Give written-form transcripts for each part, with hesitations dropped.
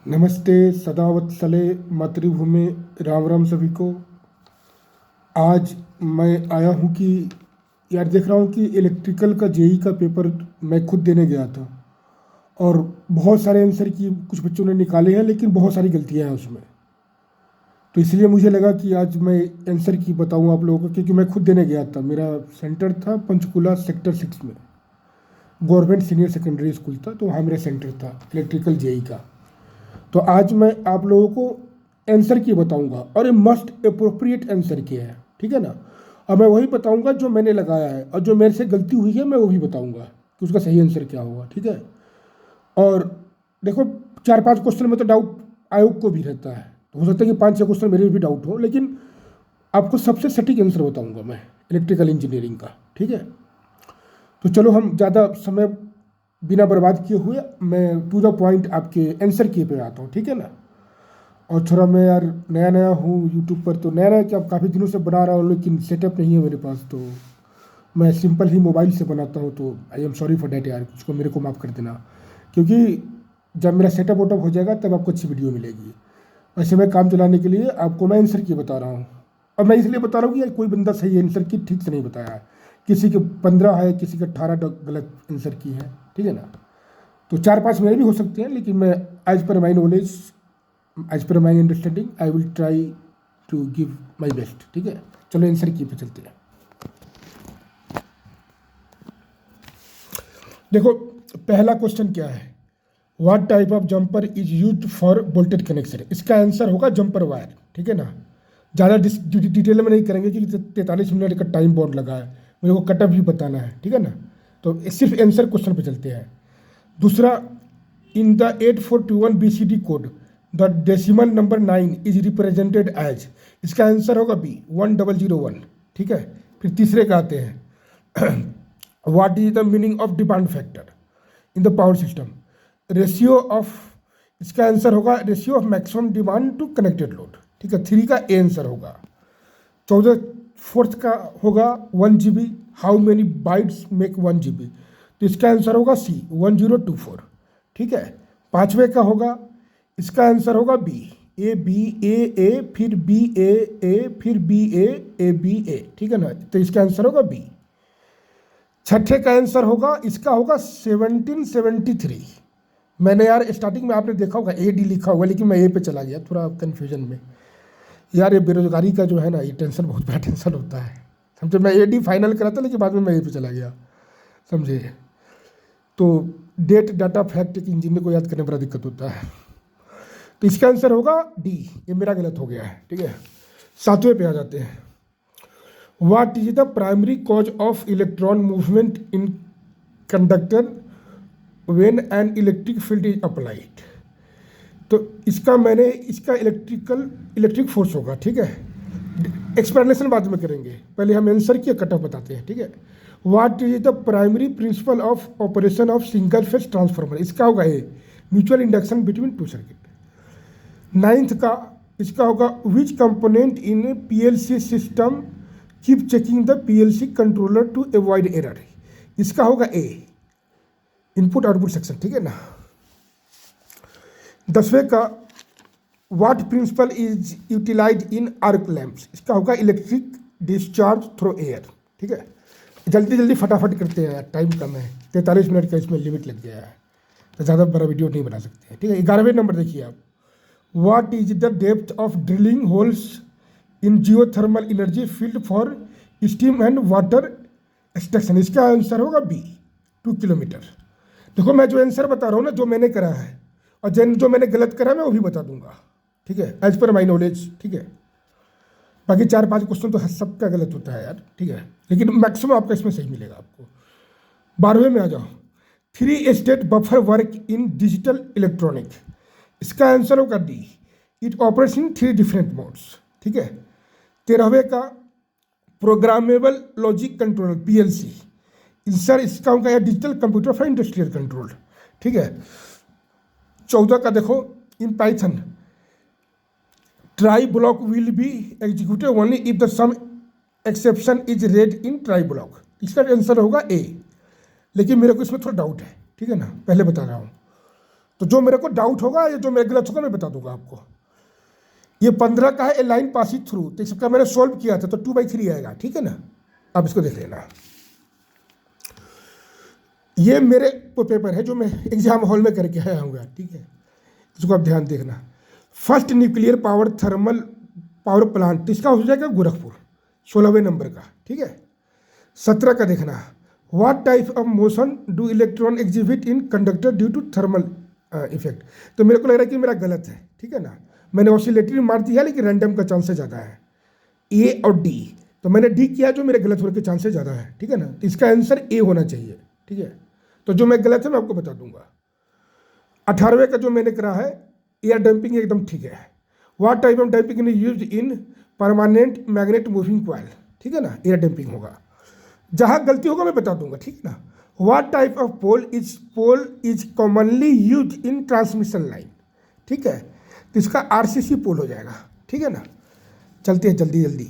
नमस्ते सदावत्सले मातृभूमि। राम राम सभी को। आज मैं आया हूँ कि यार देख रहा हूँ कि इलेक्ट्रिकल का जेई का पेपर मैं खुद देने गया था और बहुत सारे आंसर की कुछ बच्चों ने निकाले हैं, लेकिन बहुत सारी गलतियाँ हैं उसमें। तो इसलिए मुझे लगा कि आज मैं आंसर की बताऊँ आप लोगों को, क्योंकि मैं खुद देने गया था। मेरा सेंटर था पंचकुला सेक्टर 6 में, गवर्नमेंट सीनियर सेकेंडरी स्कूल था, तो वहाँ मेरा सेंटर था इलेक्ट्रिकल जेई का। तो आज मैं आप लोगों को आंसर की बताऊंगा और ये मस्ट अप्रोप्रिएट आंसर की है, ठीक है ना। और मैं वही बताऊंगा जो मैंने लगाया है, और जो मेरे से गलती हुई है मैं वो भी बताऊंगा कि उसका सही आंसर क्या होगा, ठीक है। और देखो, 4-5 क्वेश्चन में तो डाउट आयोग को भी रहता है, तो हो सकता है कि 5-6 क्वेश्चन मेरे भी डाउट हो, लेकिन आपको सबसे सटीक आंसर बताऊंगा मैं इलेक्ट्रिकल इंजीनियरिंग का, ठीक है। तो चलो हम ज़्यादा समय बिना बर्बाद किए हुए मैं टू द पॉइंट आपके आंसर की पे आता हूँ, ठीक है ना। और थोड़ा मैं यार नया नया हूँ यूट्यूब पर, तो नया नया क्या काफ़ी दिनों से बना रहा हूँ, लेकिन सेटअप नहीं है मेरे पास, तो मैं सिंपल ही मोबाइल से बनाता हूँ। तो I am sorry for that यार, उसको मेरे को माफ़ कर देना, क्योंकि जब मेरा सेटअप वोटअप हो जाएगा तब आपको अच्छी वीडियो मिलेगी। वैसे मैं काम चलाने के लिए आपको मैं आंसर की बता रहा हूँ, और मैं इसलिए बता रहा हूँ कि यार कोई बंदा सही आंसर की ठीक से नहीं बताया है। किसी के 15 है, किसी के 18 गलत आंसर की है, ठीक है ना। तो 4-5 मेरे भी हो सकते हैं, लेकिन मैं as per my knowledge, as per my understanding, I will try to give my best, ठीक है। चलो आंसर की पे चलते हैं। देखो, पहला क्वेश्चन क्या है, what type of jumper is used for voltage connection. इसका आंसर होगा जंपर वायर, ठीक है ना। ज़्यादा डिटेल में नहीं करेंगे क्योंकि 43 मिनट का टाइम बॉन्ड लगा है, मेरे को कटअप भी बताना है, ठीक है ना। तो सिर्फ आंसर क्वेश्चन पे चलते हैं। दूसरा, in the 841 BCD code the decimal number 9 is represented as. इसका आंसर होगा बी 1001, ठीक है। फिर तीसरे का आते हैं, what is the meaning of demand factor in the power system. Ratio of, इसका आंसर होगा ratio of maximum demand to connected load, ठीक है। 3 का ए आंसर होगा। 4th का होगा 1 GB, how many bytes make 1 GB, तो इसका आंसर होगा सी 1024, ठीक है। 5वें का होगा, इसका आंसर होगा बी ए बी ए फिर बी ए फिर बी ए बी ए, ठीक है ना, तो इसका आंसर होगा बी। 6ठे का आंसर होगा, इसका होगा 1773। मैंने यार स्टार्टिंग में आपने देखा होगा ए डी लिखा होगा, लेकिन मैं ए पे चला गया थोड़ा कन्फ्यूजन में। यार ये बेरोजगारी का जो है ना, ये टेंशन बहुत बड़ा टेंशन होता है, समझे। मैं ए डी फाइनल करा था, लेकिन बाद में मैं ए पे चला गया, समझे। तो डेट डाटा फैक्ट एक इंजीनियर को याद करने में बड़ा दिक्कत होता है। तो इसका आंसर होगा डी, ये मेरा गलत हो गया है, ठीक है। 7वें पे आ जाते हैं, what is the primary cause of electron movement in conductor when an electric field is applied. तो इसका इलेक्ट्रिक फोर्स होगा, ठीक है। एक्सप्लेनेशन बाद में करेंगे, पहले हम आंसर की कट ऑफ बताते हैं, ठीक है। What is the primary principle of operation of single phase transformer. इसका होगा A, mutual induction between two circuit. 9th का, इसका होगा which component in PLC system keep checking the PLC controller to avoid error. इसका होगा ए, input output section, ठीक है ना। 10वें का, what principle is utilise in arc lamps. इसका होगा इलेक्ट्रिक डिस्चार्ज थ्रू एयर, ठीक है। जल्दी जल्दी फटाफट करते हैं, टाइम कम है, 43 मिनट का इसमें लिमिट लग गया है, तो ज़्यादा बड़ा वीडियो नहीं बना सकते हैं, ठीक है। 11वें नंबर देखिए आप, what is the depth of drilling holes in geothermal energy field for steam and water extraction. इसका आंसर होगा बी 2 किलोमीटर। देखो, मैं जो आंसर बता रहा हूँ ना, जो मैंने करा है, और जो मैंने गलत करा मैं वो भी बता दूंगा, ठीक है, एज पर माई नॉलेज, ठीक है। बाकी 4-5 क्वेश्चन तो सबका गलत होता है यार, ठीक है, लेकिन मैक्सिमम आपका इसमें सही मिलेगा आपको। 12वें में आ जाओ, 3 state buffer work in digital electronic. इसका आंसर होगा D, it operates in 3 different modes, ठीक है। 13वें का, programmable logic controller PLC। Sir इसका होगा digital computer for industrial control, ठीक है। 14 का देखो, in Python try block will be executed only if the some exception is raised in try block. इसका आंसर होगा ए, लेकिन मेरे को इसमें थोड़ा डाउट है, ठीक है ना, पहले बता रहा हूँ। तो जो मेरे को डाउट होगा या जो मेरे गलत होगा मैं बता दूंगा आपको। ये 15 का है, ए लाइन पासिंग थ्रू, तो इसका मैंने सोल्व किया था तो 2/3 आएगा, ठीक है ना। अब इसको देख लेना। ये मेरे वो पेपर है जो मैं एग्जाम हॉल में करके आया हूँ, ठीक है, इसको आप ध्यान देखना। First nuclear power thermal power plant, तो इसका हो जाएगा गोरखपुर, 16वें नंबर का, ठीक है। 17 का देखना, what type of motion do electron exhibit in conductor due to thermal effect. तो मेरे को लग रहा है कि मेरा गलत है, ठीक है ना। मैंने ऑसिलेटरी मार दिया लेकिन रैंडम का चांसेस ज़्यादा है, ए और डी, तो मैंने डी किया जो मेरे गलत होने के चांसेस ज़्यादा है, ठीक है ना। तो इसका आंसर ए होना चाहिए, ठीक है। तो जो मैं गलत है मैं आपको बता दूंगा। 18वें का जो मैंने करा है एयर डंपिंग, एकदम ठीक है। What type of dumping is used in permanent magnet moving coil, ठीक है ना, एयर डंपिंग होगा। जहाँ गलती होगा मैं बता दूंगा, ठीक है ना। What type of pole is commonly use in transmission line, ठीक है, तो इसका आरसीसी पोल हो जाएगा, ठीक है ना। चलते हैं जल्दी जल्दी।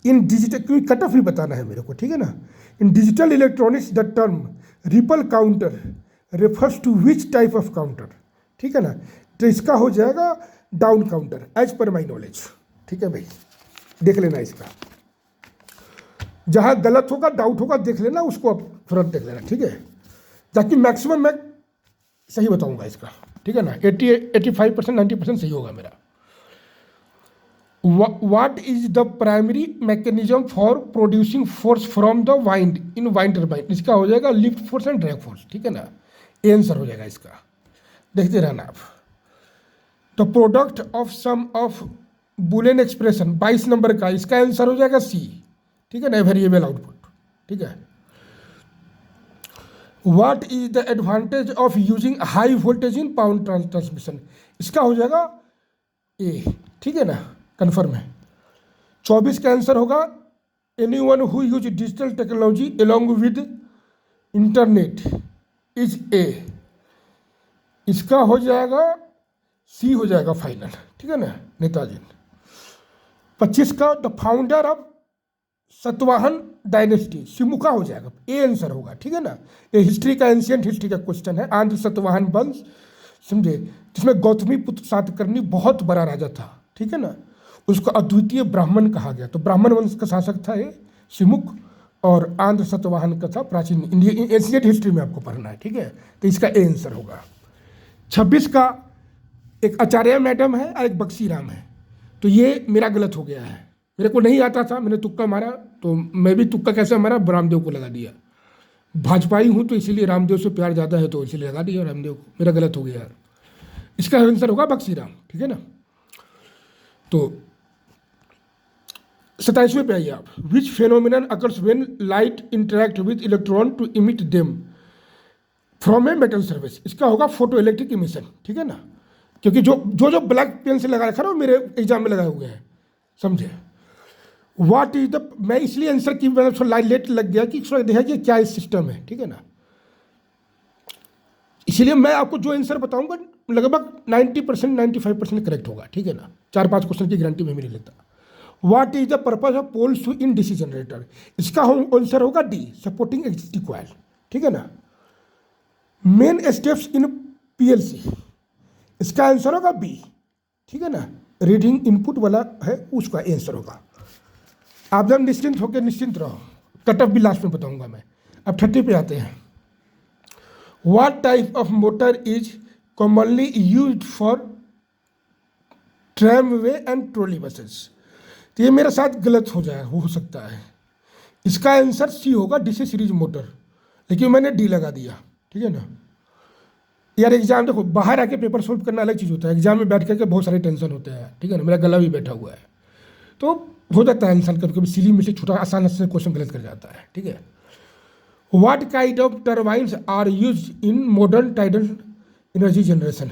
इन डिजिटल, क्योंकि कट ऑफ भी बताना है मेरे को, ठीक है ना। In digital electronics the term ripple counter refers to which type of counter, ठीक है ना। तो इसका हो जाएगा down counter as per my knowledge, ठीक है भाई, देख लेना इसका। जहाँ गलत होगा, डाउट होगा, देख लेना, उसको आप तुरंत देख लेना, ठीक है, ताकि मैक्सिमम मैं सही बताऊंगा इसका, ठीक है ना। 85% 90% सही होगा मेरा। What is the primary mechanism for producing force from the wind in wind turbine? इसका हो जाएगा lift force and drag force, ठीक है ना। ये आंसर हो जाएगा इसका, देखते रहना आप। The product of sum of Boolean expression 22 number का, इसका आंसर हो जाएगा सी, ठीक है ना, वेरिएबल आउटपुट, ठीक है। What is the advantage of using high voltage in power transmission, इसका हो जाएगा ए, ठीक है ना, कन्फर्म है। 24 का आंसर होगा anyone who use digital technology along with internet is a, इसका हो जाएगा सी, हो जाएगा फाइनल, ठीक है ना, नेताजी। 25 का the founder of Satavahana dynasty, Simuka हो जाएगा, ए आंसर होगा, ठीक है ना। ये हिस्ट्री का, एंशियंट हिस्ट्री का क्वेश्चन है। आंध्र सतवाहन वंश, समझे, जिसमें गौतमी पुत्र सातकर्णी बहुत बड़ा राजा था, ठीक है ना। उसको अद्वितीय ब्राह्मण कहा गया, तो ब्राह्मण वंश का शासक था ये सिमुक, और आंध्र सतवाहन का था प्राचीन इंडिया, एंशियंट हिस्ट्री में आपको पढ़ना है, ठीक है। तो इसका ए आंसर होगा। 26 का एक आचार्य मैडम है और एक बक्सी राम है, तो ये मेरा गलत हो गया है। मेरे को नहीं आता था, मैंने तुक्का मारा, तो मैं भी तुक्का कैसे मारा, रामदेव को लगा दिया। भाजपाई हूँ तो इसीलिए रामदेव से प्यार ज़्यादा है, तो इसीलिए लगा दिया रामदेव को, मेरा गलत हो गया। इसका आंसर होगा बक्सी राम, ठीक है ना। तो 27वें पे आइए आप। Which phenomenon occurs when light interact with electron to emit them from a metal surface, इसका होगा फोटो इलेक्ट्रिक इमिशन, ठीक है ना। क्योंकि जो ब्लैक पेन से लगा रखा ना, वो मेरे एग्जाम में लगाए हुए हैं, समझे। व्हाट इज द, मैं इसलिए आंसर की लाइन लेट लग गया कि देखा कि क्या सिस्टम है, ठीक है ना। इसलिए मैं आपको जो आंसर बताऊंगा लगभग 90% 95% करेक्ट होगा, ठीक है ना। 4-5 क्वेश्चन की गारंटी में नहीं लेता। What is the purpose of pole shoe in DC generator, इसका आंसर होगा डी, सपोर्टिंग एग्जिस्टिंग कॉइल, ठीक है ना। मेन स्टेप्स इन पीएलसी, इसका आंसर होगा बी, ठीक है ना। रीडिंग इनपुट वाला है, उसका आंसर होगा। आप जब निश्चिंत होकर निश्चिंत रहो, कट ऑफ भी लास्ट में बताऊंगा मैं। अब 30 पे आते हैं। What type of motor is commonly used for tramway and trolley buses, तो ये मेरे साथ गलत हो सकता है। इसका आंसर सी होगा, डीसी सीरीज मोटर, लेकिन मैंने डी लगा दिया, ठीक है ना। यार एग्जाम देखो, बाहर आके पेपर सोल्व करना अलग चीज़ होता है, एग्जाम में बैठ करके बहुत सारे टेंशन होते हैं, ठीक है ना। मेरा गला भी बैठा हुआ है, तो हो जाता है इंसान कभी कभी सिली में से छोटा आसान से क्वेश्चन गलत कर जाता है, ठीक है। What kind of turbines are use in modern tidal energy generation,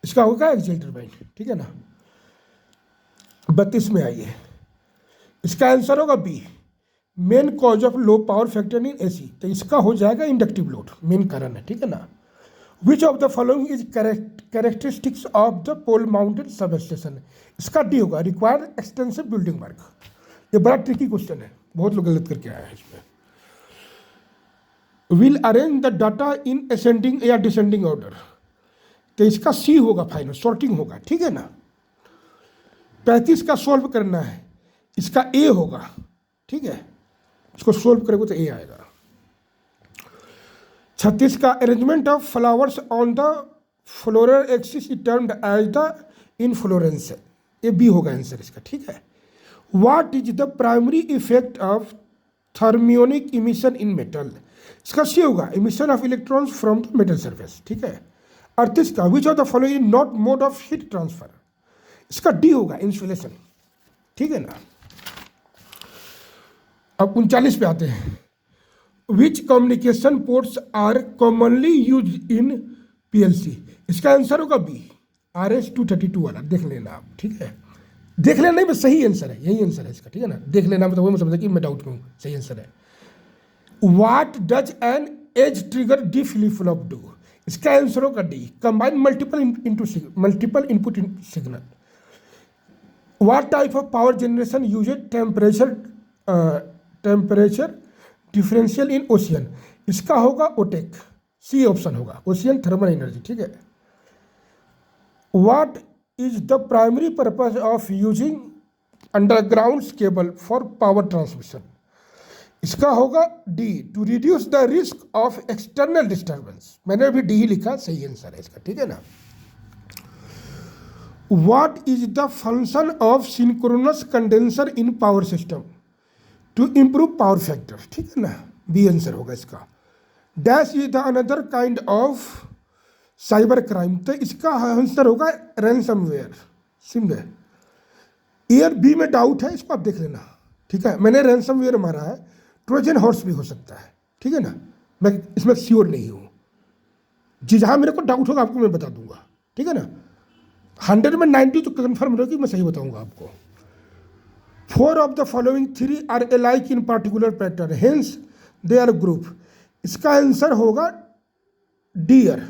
इसका होगा एक्सियल टर्बाइन, ठीक है ना। 32 में आइए, इसका आंसर होगा B, main cause of low power factor in AC, तो इसका हो जाएगा इंडक्टिव लोड, मेन कारण है, ठीक है ना। Which of the following is characteristics of the pole mounted substation, इसका डी होगा, रिक्वायर्ड एक्सटेंसिव बिल्डिंग वर्क। ये बड़ा ट्रिकी क्वेश्चन है, बहुत लोग गलत करके आए हैं इसमें। Will arrange the data in ascending या डिसेंडिंग ऑर्डर, तो इसका सी होगा फाइनल, सॉर्टिंग होगा, ठीक है ना। 35 का सॉल्व करना है, इसका ए होगा, ठीक है, इसको सॉल्व करेंगे तो ए आएगा। 36 का arrangement of flowers on the floral axis is termed as the inflorescence, ये बी होगा आंसर इसका, ठीक है। What is the primary effect of thermionic emission in metal, इसका सी होगा emission of electrons from the metal surface, ठीक है। 38 का which of the following not mode of heat transfer, इसका डी होगा इंसुलेशन, ठीक है ना। अब 39 पे आते हैं, which communication ports are commonly use in PLC, इसका आंसर होगा बी, RS-232 वाला, देख लेना आप, ठीक है। देख लेना नहीं, बस सही आंसर है, यही आंसर है इसका, ठीक है ना। देख लेना मतलब वो मैं समझा कि मैं डाउट में हूँ, सही आंसर है। What does an edge triggered D flip flop do, इसका आंसर होगा D, combine multiple input signal. What type of power generation uses temperature differential in ocean, इसका होगा ओटेक, सी ऑप्शन होगा, ओशियन थर्मल एनर्जी, ठीक है। What is the primary purpose of using underground cable for power transmission, इसका होगा D, to reduce the risk of external disturbance, मैंने अभी D ही लिखा, सही आंसर है इसका, ठीक है ना। What is the function of synchronous condenser in power system, to improve power factor, ठीक है ना, बी आंसर होगा इसका। Dash is the another kind of cyber crime, तो इसका आंसर होगा रैंसमवेयर, सिंपल। ईयर बी में डाउट है, इसको आप देख लेना, ठीक है। मैंने रैंसमवेयर मारा है, ट्रोजन हॉर्स भी हो सकता है, ठीक है ना, मैं इसमें श्योर नहीं हूँ जी, जहाँ मेरे को डाउट होगा आपको मैं बता दूंगा, ठीक है ना। 100 में 90 तो कन्फर्म रहेगी, मैं सही बताऊंगा आपको। 4 of the following 3 are alike in particular pattern, hence they are group, इसका आंसर होगा डियर,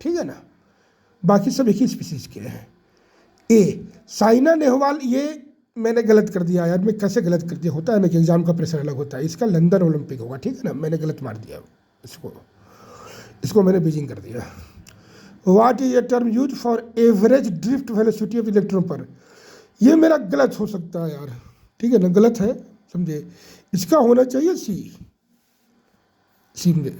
ठीक है ना। बाकी सब एक ही स्पीसीज के हैं। ए साइना नेहवाल, ये मैंने गलत कर दिया यार, मैं कैसे गलत कर दिया, होता है ना कि एग्जाम का प्रेशर अलग होता है, इसका लंदन ओलंपिक होगा, ठीक है ना, मैंने गलत मार दिया इसको मैंने बीजिंग कर दिया। What is a term use for average drift velocity of electron पर, ये मेरा गलत हो सकता है यार, ठीक है ना, गलत है, समझे। इसका होना चाहिए सी में,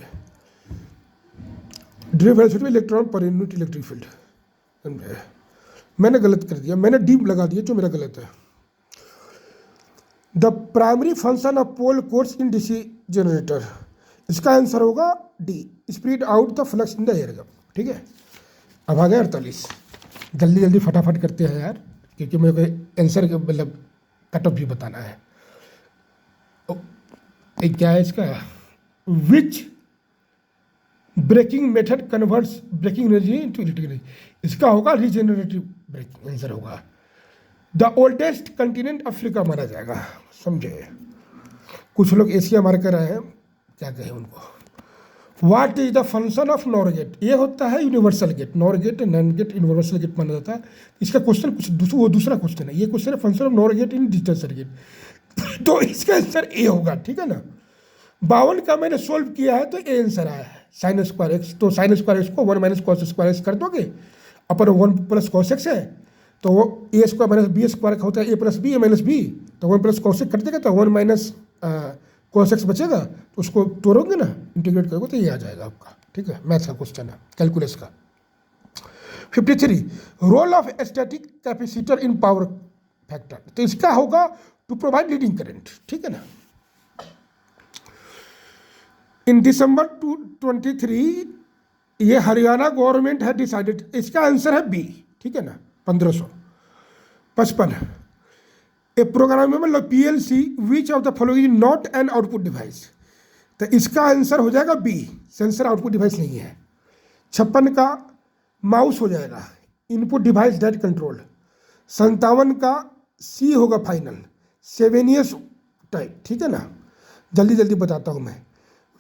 drift velocity electron per unit electric field, समझे। मैंने गलत कर दिया, मैंने डी लगा दिया जो मेरा गलत है। The primary function of pole cores in DC generator, इसका आंसर होगा D, spread out the flux in the air gap, ठीक है। अब आ गए 48, जल्दी जल्दी फटाफट करते हैं यार, क्योंकि मेरे को आंसर मतलब कट ऑफ भी बताना है। क्या है इसका, which braking method converts braking energy into electric energy, इसका होगा रीजेनरेटिव ब्रेकिंग, आंसर होगा। द ओल्डेस्ट कंटिनेंट अफ्रीका माना जाएगा, समझे। कुछ लोग एशिया मार कर आए हैं, क्या कहें उनको। What is the function of NOR gate, ये होता है universal gate, NOR gate NAND gate universal gate माना जाता है। इसका क्वेश्चन कुछ वो दूसरा क्वेश्चन है, ये क्वेश्चन है function of NOR get in digital circuit, तो इसका आंसर ए होगा, ठीक है ना। 52 का मैंने सोल्व किया है तो ए आंसर आया है, साइन स्क्वायर एक्स, तो साइन स्क्वायर एक्स को 1 माइनस कॉस स्क्वायर एक्स कर दोगे, अपर 1 प्लस कॉस एक्स है, तो वो ए स्क्वायर माइनस बी स्क्वायर होता है, ए प्लस बी ए माइनस बी, तो 1 प्लस कॉस एक्स कर देगा, तो 1 माइनस कॉस एक्स बचेगा, तो उसको तोड़ोगे ना, इंटीग्रेट करोगे तो ये आ जाएगा आपका, ठीक है। मैथ्स का क्वेश्चन है, कैलकुलस का। 53 role of static capacitor in power factor, तो इसका होगा टू प्रोवाइड लीडिंग करंट, ठीक है ना। इन दिसंबर 2023 ये हरियाणा गवर्नमेंट है डिसाइडेड, इसका आंसर है बी, ठीक है ना। 1555 A programmable PLC which of the following not an output device, तो इसका आंसर हो जाएगा बी, सेंसर आउटपुट डिवाइस नहीं है। 56 का माउस हो जाएगा, इनपुट डिवाइस डेट कंट्रोल। 57 का सी होगा फाइनल, सेवेनियस टाइप, ठीक है ना। जल्दी जल्दी बताता हूँ मैं।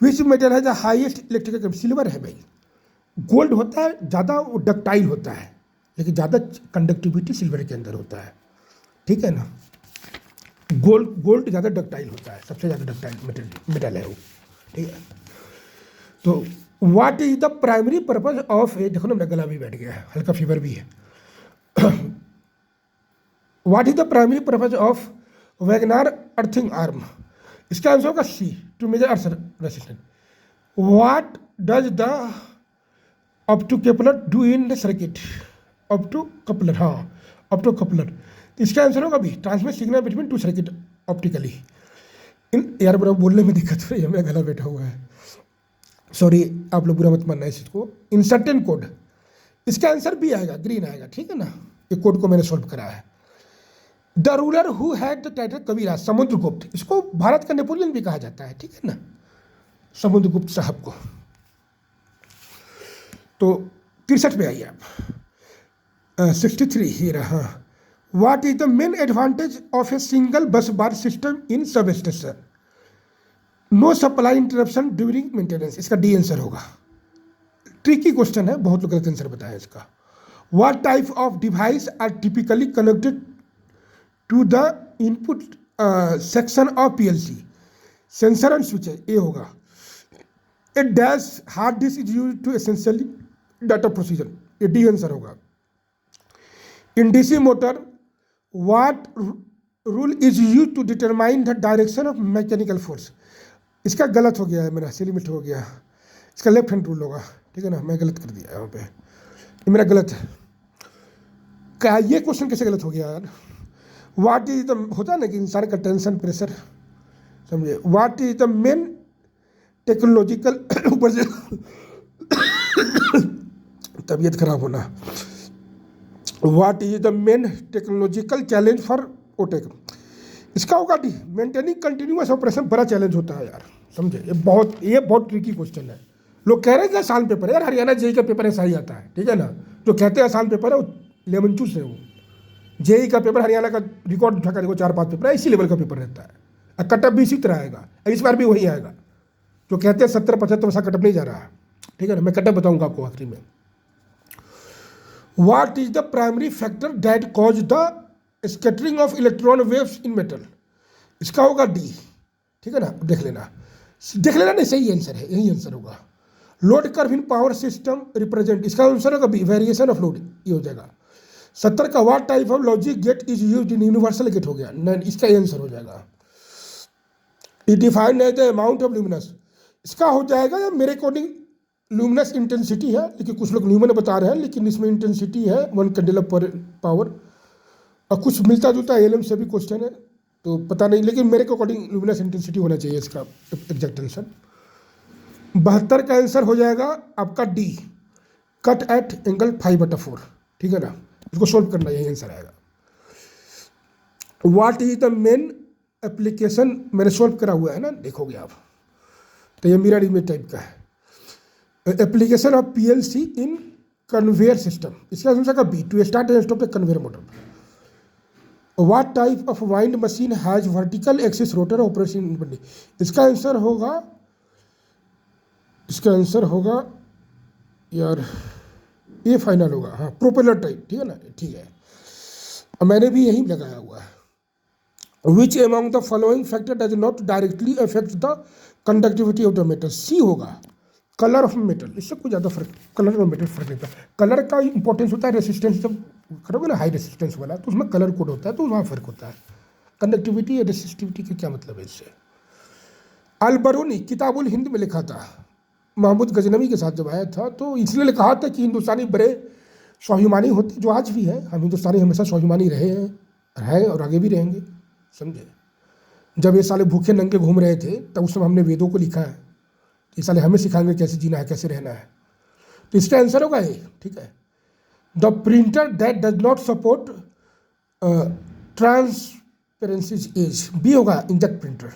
विच मेटल है द हाईएस्ट इलेक्ट्रिकल, सिल्वर है भाई। गोल्ड होता है ज़्यादा डक्टाइल होता है, लेकिन ज़्यादा कंडक्टिविटी सिल्वर के अंदर होता है, ठीक है ना। गोल्ड ज़्यादा डक्टाइल होता है, सबसे ज़्यादा डक्टाइल मेटल है वो, ठीक है। तो what is the primary purpose of a, देखो ना मेरा गला भी बैठ गया है, हल्का फीवर भी है। What is the primary purpose of Wagner earthing arm? इसका आंसर होगा C, to measure earth resistance. What does the optocoupler do in the circuit? Optocoupler, हाँ अप टू कपलर, तो इसका answer होगा B, transmit signal between two circuit optically. इन यार बुरा बोलने में दिक्कत हो रही है, मेरा गला बैठा हुआ है, सॉरी, आप लोग बुरा मत मानना इस चीज़ को। इन सर्टेन कोड, इसका आंसर भी आएगा, ग्रीन आएगा, ठीक है ना, ये कोड को मैंने सॉल्व करा है। The ruler who had the title Kabira, Samudragupta, इसको भारत का नेपोलियन भी कहा जाता है, ठीक है ना, समुद्रगुप्त साहब को। तो 63 पे आइए आप, 63 ही रहा। What is the main advantage of a single bus bar system in substation? No supply interruption during maintenance, इसका डी आंसर होगा। ट्रिकी क्वेश्चन है, बहुत लोग गलत आंसर बताया इसका। What type of device are typically connected to the input section of PLC? Sensor and switches, ये होगा। A dash hard disk is use to essentially data procedure, ये डी आंसर होगा। In DC motor what rule is use to determine the direction of mechanical force? इसका गलत हो गया है, मेरा सी लिमिट हो गया, इसका लेफ्ट हैंड रूल होगा, ठीक है ना, मैं गलत कर दिया यहाँ पे, ये मेरा गलत है। क्या ये क्वेश्चन कैसे गलत हो गया यार? व्हाट इज द, होता है ना कि इंसान का टेंशन प्रेशर, समझे। What is the main technological, ऊपर से तबीयत खराब होना। What is the main technological challenge for OTEC? इसका होगा डी, मेंटेनिंग कंटिन्यूअस ऑपरेशन बड़ा चैलेंज होता है यार, समझे। ये बहुत ट्रिकी क्वेश्चन है। लोग कह रहे हैं कि आसान पेपर है यार, हरियाणा जेई का पेपर ऐसा ही आता है, ठीक है ना। जो कहते हैं आसान पेपर है वो लेमन चूस है, वो जेई का पेपर हरियाणा का रिकॉर्ड उठा कर 4-5 पेपर है, इसी लेवल का पेपर रहता है, और कटअप भी इसी तरह आएगा, इस बार भी वही आएगा। जो कहते हैं 70-75 वैसा कटअप नहीं जा रहा है, ठीक है ना, मैं कटअप बताऊंगा आपको आखिरी में। What is the primary factor that cause the scattering of electron waves in metal? इसका होगा डी, ठीक है ना, देख लेना नहीं, सही आंसर है, यही आंसर होगा। Load curve in power system represent, इसका आंसर होगा बी, वेरिएशन ऑफ लोड, ये हो जाएगा। 70 का what type of logic gate is used in universal gate हो गया, नहीं, इसका आंसर हो जाएगा। It defined as the amount of luminous, इसका हो जाएगा या मेरे अकॉर्डिंग ल्यूमिनस इंटेंसिटी है, लेकिन कुछ लोग ल्यूमिन बता रहे हैं, लेकिन इसमें इंटेंसिटी है 1 कैंडल पर पावर, और कुछ मिलता जुलता एलएम से भी क्वेश्चन है, तो पता नहीं, लेकिन मेरे को अकॉर्डिंग ल्यूमिनस इंटेंसिटी होना चाहिए इसका एग्जैक्ट आंसर। 72 का आंसर हो जाएगा आपका डी, कट एट एंगल 5/4, ठीक है ना, इसको सोल्व करना, यही आंसर आएगा। What is the main application, मैंने सोल्व करा हुआ है ना, देखोगे आप, तो ये मिरर इमेज टाइप का है। Application of PLC in conveyor system, इसका आंसर का B, to start and stop the conveyor motor. What type of wind machine has vertical axis rotor operation independent? इसका आंसर होगा यार, ये फाइनल होगा, हाँ प्रोपेलर टाइप, ठीक है ना, ठीक है, और मैंने भी यही लगाया हुआ है। Which among the following factor does not directly affect the conductivity of the metal? C होगा, कलर ऑफ मेटल, इससे कोई ज़्यादा फर्क, कलर ऑफ मेटल फर्क नहीं पड़ता। कलर का इंपॉर्टेंस होता है रेसिस्टेंस, जब करोगे ना हाई रेसिस्टेंस वाला, तो उसमें कलर कोड होता है, तो वहाँ फर्क होता है। कंडक्टिविटी या रेसिस्टिविटी का क्या मतलब है इससे? अल-बरूनी किताबुल हिंद में लिखा था, महमूद गजनवी के साथ जब आया था, तो इसलिए कहा था कि हिंदुस्तानी बड़े स्वाभिमानी होते, जो आज भी है, हम हिंदुस्तानी हमेशा स्वाभिमानी रहे हैं और आगे भी रहेंगे, समझे। जब ये साले भूखे नंगे घूम रहे थे, तब उस समय हमने वेदों को लिखा है, ये साले हमें सिखाएंगे कैसे जीना है, कैसे रहना है, तो इसका आंसर होगा ये, ठीक है। The printer that does not support transparency as, B होगा, inkjet printer.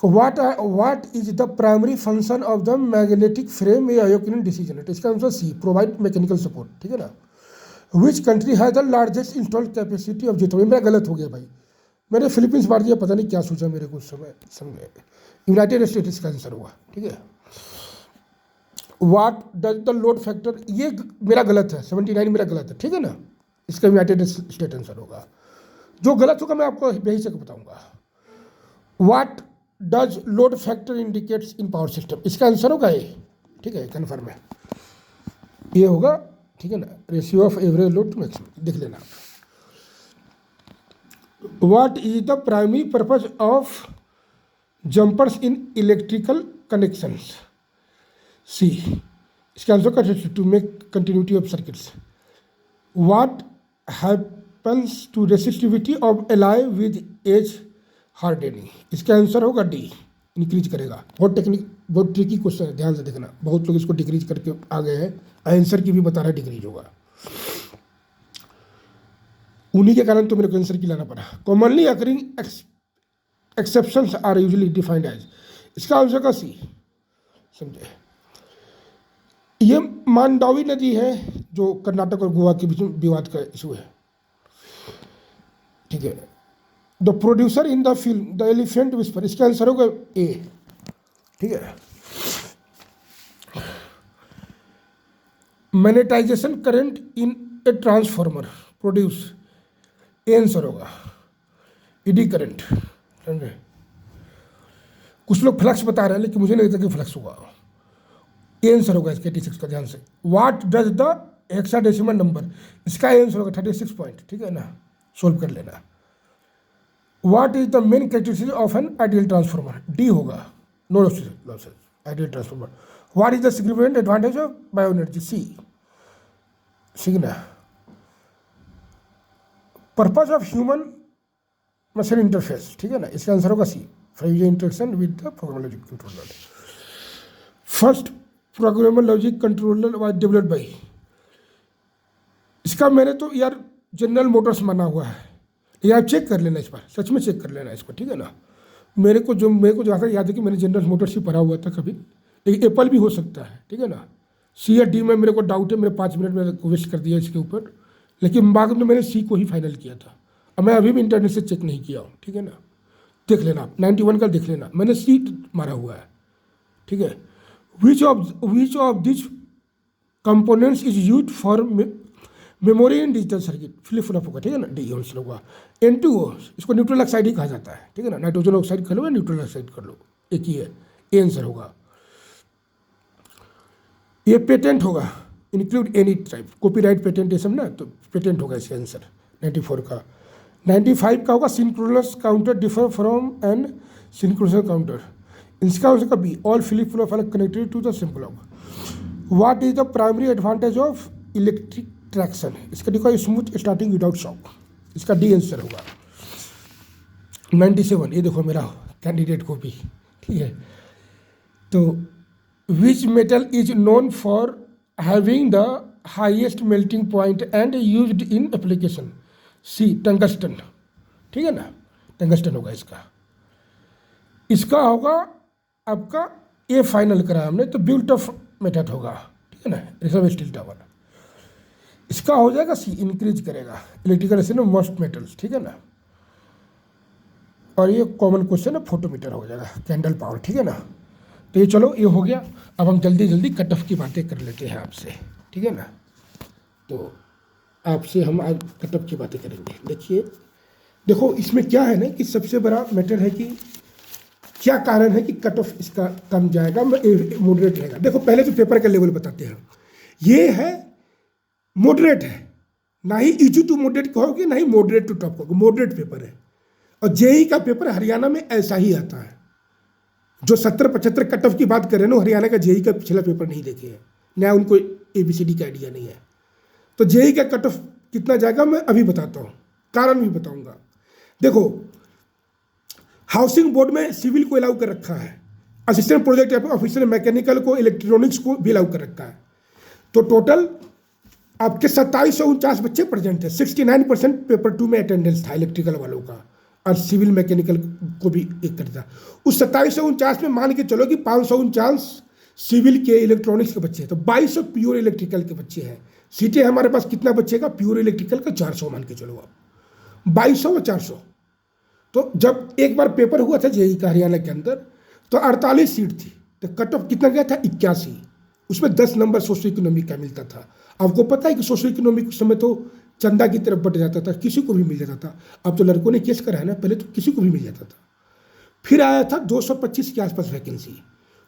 What is the primary function of the magnetic frame या अयोकिन डीसी जनरेटर? इसका answer C, provide mechanical support, ठीक है ना। Which country has the largest installed capacity of जितो? मेरा गलत हो गया भाई, मैंने फिलीपींस बांट दिया, पता नहीं क्या सोचा मेरे को उस समय, समझे। यूनाइटेड स्टेट्स का आंसर हुआ, ठीक है। What does the load factor, ये मेरा गलत है, 79 मेरा गलत है, ठीक है ना, इसका यूनाइटेड स्टेट आंसर होगा। जो गलत होगा मैं आपको बेहिचक बताऊंगा। What does load factor indicates in power system? इसका आंसर होगा ये, ठीक है, कन्फर्म है, ये होगा, ठीक है ना, ratio of average load to maximum, देख लेना। What is the primary purpose of jumpers in electrical connections? C, इसका आंसर कर सकते to make continuity of circuits. What happens to resistivity of alloy with age hardening? इसका answer होगा D, increase करेगा। बहुत tricky question है, ध्यान से देखना, बहुत लोग इसको डिक्रीज करके आ गए हैं, आंसर की भी बता रहा है डिक्रीज होगा, उन्हीं के कारण तो मेरे को आंसर की लाना पड़ा। Commonly occurring exceptions are usually defined as, इसका आंसर का सी, समझे। ये मांडवी नदी है जो कर्नाटक और गोवा के बीच में विवाद का इशू है, ठीक है। The producer in the film The Elephant Whisper, इसका आंसर होगा ए, ठीक है। Magnetization current in a transformer produce, A answer होगा, ईडी करंट, समझे। कुछ लोग फ्लक्स बता रहे हैं लेकिन मुझे नहीं लगता कि फ्लक्स होगा, ए आंसर होगा इसके 86 का, ध्यान से। What does the hexadecimal number, इसका आंसर होगा 36 पॉइंट, ठीक है ना, सोल्व कर लेना। What is the main characteristic of an ideal transformer, D होगा, no losses, ideal transformer. What is the significant advantage of bio energy, C, सिग्ना। Purpose of human machine interface, ठीक है ना, इसका आंसर होगा C, fusion interaction with the programmable logic controller. First programmable logic controller was developed by, इसका मैंने तो यार जनरल मोटर्स माना हुआ है, ये आप चेक कर लेना इस पर, सच में चेक कर लेना इसको, ठीक है ना। मेरे को जहाँ तक याद है कि मैंने जनरल मोटर्स ही पढ़ा हुआ था कभी, लेकिन एप्पल भी हो सकता है, ठीक है ना। सी या डी में मेरे को डाउट है, मेरे 5 मिनट में वेस्ट कर दिया इसके ऊपर, लेकिन बाद में मैंने सी को ही फाइनल किया था। अब मैं अभी भी इंटरनेट से चेक नहीं किया हूँ, ठीक है ना, देख लेना आप 91 का देख लेना, मैंने सी मारा हुआ है, ठीक है। Which of this components is use for memory in digital circuit, flip flop होगा, ठीक है ना, डी आंसर होगा। N2O, इसको न्यूट्रल ऑक्साइड ही कहा जाता है, ठीक है ना, नाइट्रोजन ऑक्साइड कर लो या न्यूट्रल ऑक्साइड कर लो, एक ही है, ए आंसर होगा। ये पेटेंट होगा, include any type, copyright patent ये सब ना, तो पेटेंट होगा इसका आंसर 94 का। 95 का होगा synchronous counter differ from an synchronous counter, इसका आंसर का B, all flip flop are connected to the same clock. What is the primary advantage of electric traction, इसका देखो स्मूथ स्टार्टिंग विदाउट शॉक, इसका D answer होगा। 97, ये देखो मेरा candidate को भी, ठीक है। तो which metal is known for having the highest melting point and used in application, C, tungsten, ठीक है ना, टंगस्टन होगा इसका। इसका होगा आपका ए फाइनल करा हमने, तो बिल्ट ऑफ मेथड होगा, ठीक है ना, रिजर्व स्टील टावर। इसका हो जाएगा सी, इंक्रीज करेगा, इलेक्ट्रिकल एसिड मोस्ट मेटल्स, ठीक है ना। और ये कॉमन क्वेश्चन है, फोटोमीटर हो जाएगा, कैंडल पावर, ठीक है ना। तो ये चलो ये हो गया, अब हम जल्दी जल्दी कट ऑफ की बातें कर लेते हैं आपसे, ठीक है ना। तो आपसे हम आज कट ऑफ की बातें करेंगे। देखिए, देखो इसमें क्या है ना कि सबसे बड़ा मैटर है कि क्या कारण है कि कट ऑफ इसका कम जाएगा, मॉडरेट रहेगा। देखो पहले तो पेपर का लेवल बताते हैं, ये है मॉडरेट है, ना ही इजी टू मॉडरेट कहोगे, ना ही मॉडरेट टू टॉप कहोगे, मॉडरेट पेपर है। और जेई का पेपर हरियाणा में ऐसा ही आता है, जो 70-75 कट ऑफ की बात कर रहे हैं ना, हरियाणा का जेई का पिछला पेपर नहीं देखे हैं, ना उनको ABCD का आइडिया नहीं है। तो जेई का कट ऑफ कितना जाएगा मैं अभी बताता हूँ, कारण भी बताऊँगा। देखो हाउसिंग बोर्ड में सिविल को अलाउ कर रखा है, असिस्टेंट प्रोजेक्ट ऑफिसर मैकेनिकल को, इलेक्ट्रॉनिक्स को भी अलाउ कर रखा है। तो टोटल आपके 2749 बच्चे प्रेजेंट थे, 69% पेपर 2 में अटेंडेंस था इलेक्ट्रिकल वालों का, और सिविल मैकेनिकल को भी एक करता। उस 2749 में मान के चलो कि 549 सिविल के इलेक्ट्रॉनिक्स के बच्चे हैं, तो 2200 प्योर इलेक्ट्रिकल के बच्चे हैं। सीटें हमारे पास कितना बच्चे का प्योर इलेक्ट्रिकल का 400 मान के चलो आप, 2200 और 400। तो जब एक बार पेपर हुआ था जेई का हरियाणा के अंदर, तो 48 सीट थी, तो कट ऑफ कितना गया था 81, उसमें 10 नंबर सोशो इकोनॉमिक का मिलता था। आपको पता है कि सोशो इकोनॉमिक उस समय तो चंदा की तरफ बढ़ जाता था, किसी को भी मिल जाता था। अब तो लड़कों ने केस कराया ना, पहले तो किसी को भी मिल जाता था। फिर आया था 225 के आसपास वैकेंसी,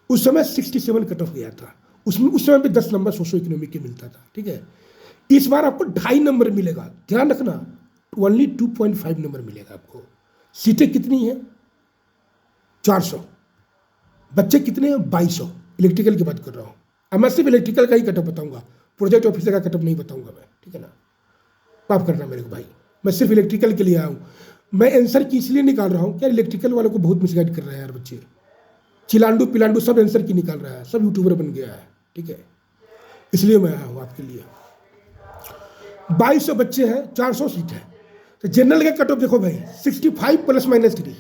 उस समय 67 कट ऑफ गया था, उसमें उस समय पे 10 नंबर सोशो इकोनॉमिक के मिलता था, ठीक है। इस बार आपको 2.5 नंबर मिलेगा, ध्यान रखना, ओनली 2.5 नंबर मिलेगा आपको। सीटें कितनी है? 400, बच्चे कितने हैं? 2200। इलेक्ट्रिकल की बात कर रहा हूँ। अब मैं सिर्फ इलेक्ट्रिकल का ही कटअप बताऊंगा, प्रोजेक्ट ऑफिसर का कटअप नहीं बताऊंगा मैं, ठीक है ना, माफ करना मेरे को भाई, मैं सिर्फ इलेक्ट्रिकल के लिए आया हूँ। मैं आंसर की इसलिए निकाल रहा हूँ, क्या इलेक्ट्रिकल वालों को बहुत मिसगाइड कर रहे हैं यार बच्चे, चिलांडू पिलांडू सब आंसर की निकाल रहा है, सब यूट्यूबर बन गया है, ठीक है, इसलिए मैं आया हूँ आपके लिए। 2200 बच्चे हैं, 400 सीट है, तो जनरल का कट ऑफ देखो भाई 65 ±3,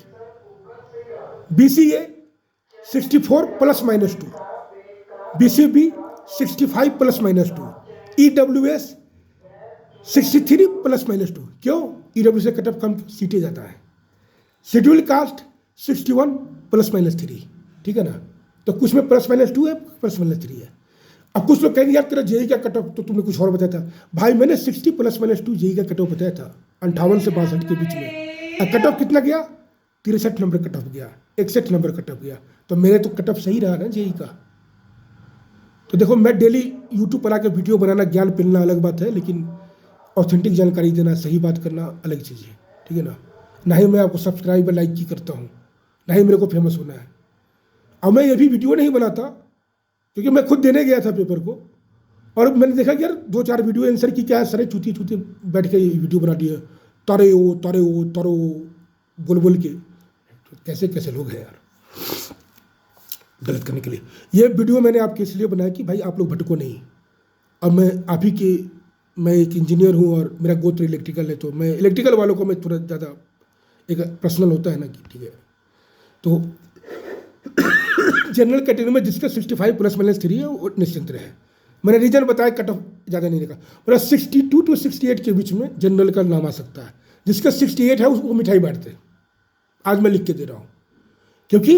BCA 64 ±2, BCB 65 ±2, EWS 63 ±2। क्यों? EWS से कट ऑफ कम सीटें जाता है। शेड्यूल कास्ट 61 ±3, ठीक है ना, तो कुछ में +-2 है, +-3 है। अब कुछ लोग कहेंगे यार तेरा जेई का कट ऑफ तो तुमने कुछ और बताया था। भाई मैंने 60 +-2 जेई का कट ऑफ बताया था, 58 से 62 के बीच में। अब कट ऑफ कितना गया? 63 नंबर कट ऑफ गया, 61 नंबर कट ऑफ गया, तो मेरे तो कट ऑफ सही रहा ना जेई का। तो देखो, मैं डेली यूट्यूब पर आकर वीडियो बनाना, ज्ञान पिलना अलग बात है, लेकिन ऑथेंटिक जानकारी देना, सही बात करना अलग चीज़ है, ठीक है ना ही मैं आपको सब्सक्राइब और लाइक की करता हूँ, ना ही मेरे को फेमस होना है। अब मैं ये भी वीडियो नहीं बनाता क्योंकि मैं खुद देने गया था पेपर को, और मैंने देखा कि यार 2-4 वीडियो आंसर की क्या है, सारे चूती बैठ के वीडियो बना दिए, तरे ओ बोल के, तो कैसे कैसे लोग हैं यार गलत करने के लिए। ये वीडियो मैंने आपके इसलिए बनाया कि भाई आप लोग भटको नहीं। और मैं एक इंजीनियर हूँ और मेरा गोत्र इलेक्ट्रिकल है, तो मैं इलेक्ट्रिकल वालों को मैं थोड़ा ज़्यादा एक पर्सनल होता है ना कि ठीक है। तो जनरल कैटेगरी में जिसका 65 +-3 है वो निश्चिंत रहे। मैंने रीजन बताया, कट ऑफ ज़्यादा नहीं देखा, मतलब 62 to 68 के बीच में जनरल का नाम आ सकता है। जिसका 68 है उसको मिठाई बांटते, आज मैं लिख के दे रहा हूँ। क्योंकि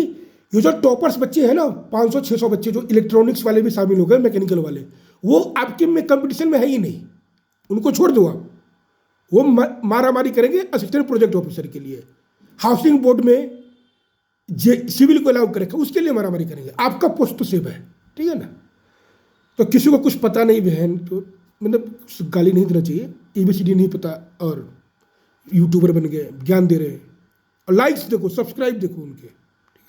ये जो टॉपर्स बच्चे हैं ना, 500-600 बच्चे, जो इलेक्ट्रॉनिक्स वाले भी शामिल हो गए, मैकेनिकल वाले, वो आपके में कंपटीशन में है ही नहीं, उनको छोड़ दो आप, वो मारा मारी करेंगे असिस्टेंट प्रोजेक्ट ऑफिसर के लिए। हाउसिंग बोर्ड में सिविल को अलाउ करेगा, उसके लिए मारा मारी करेंगे, आपका पोस्ट तो सेव है, ठीक है ना। तो किसी को कुछ पता नहीं बहन, तो मतलब गाली नहीं देना चाहिए, ABCD नहीं पता और यूट्यूबर बन गए, ज्ञान दे रहे हैं, और लाइक्स देखो, सब्सक्राइब देखो उनके, ठीक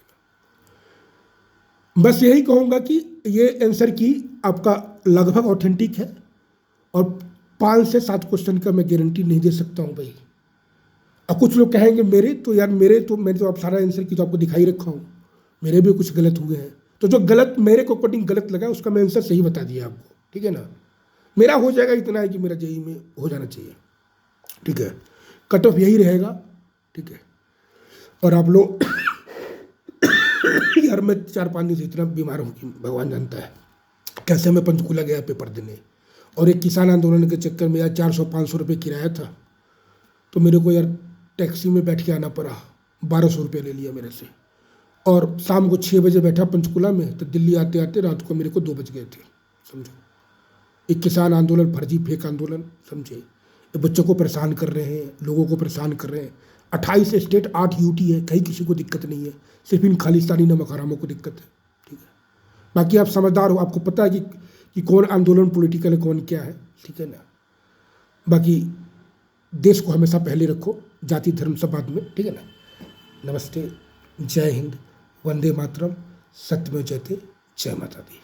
है। बस यही कहूँगा कि ये आंसर की आपका लगभग ऑथेंटिक है, और 5 से 7 क्वेश्चन का मैं गारंटी नहीं दे सकता हूँ भाई। अब कुछ लोग कहेंगे मेरे तो मैंने तो आप सारा आंसर की तो आपको दिखाई रखा हूँ, मेरे भी कुछ गलत हुए हैं, तो जो गलत मेरे को अकॉर्डिंग गलत लगा उसका मैं आंसर सही बता दिया आपको, ठीक है ना। मेरा हो जाएगा, इतना है कि मेरा जेई में हो जाना चाहिए, ठीक है, कट ऑफ यही रहेगा, ठीक है। और आप लोग यार मैं 4-5 दिन से इतना बीमार हूँ कि भगवान जानता है कैसे मैं पंचकूला गया पेपर देने, और एक किसान आंदोलन के चक्कर में यार 400-500 रुपये किराया था, तो मेरे को यार टैक्सी में बैठ के आना पड़ा, 1200 रुपये ले लिया मेरे से, और शाम को 6 बजे बैठा पंचकूला में, तो दिल्ली आते आते रात को मेरे को 2 बज गए थे, समझो। एक किसान आंदोलन, फर्जी फेक आंदोलन, समझे, ये बच्चों को परेशान कर रहे हैं, लोगों को परेशान कर रहे हैं। 28 स्टेट 8 यूटी है, कहीं किसी को दिक्कत नहीं है, सिर्फ इन खालिस्तानी नमक हरामों को दिक्कत है, ठीक है। बाकी आप समझदार हो, आपको पता है कि कौन आंदोलन पॉलिटिकल है, कौन क्या है, ठीक है ना। बाकी देश को हमेशा पहले रखो, जाति धर्म सब बाद में, ठीक है ना। नमस्ते, जय हिंद, वंदे मातरम, सत्यमेव जयते, जय माता दी।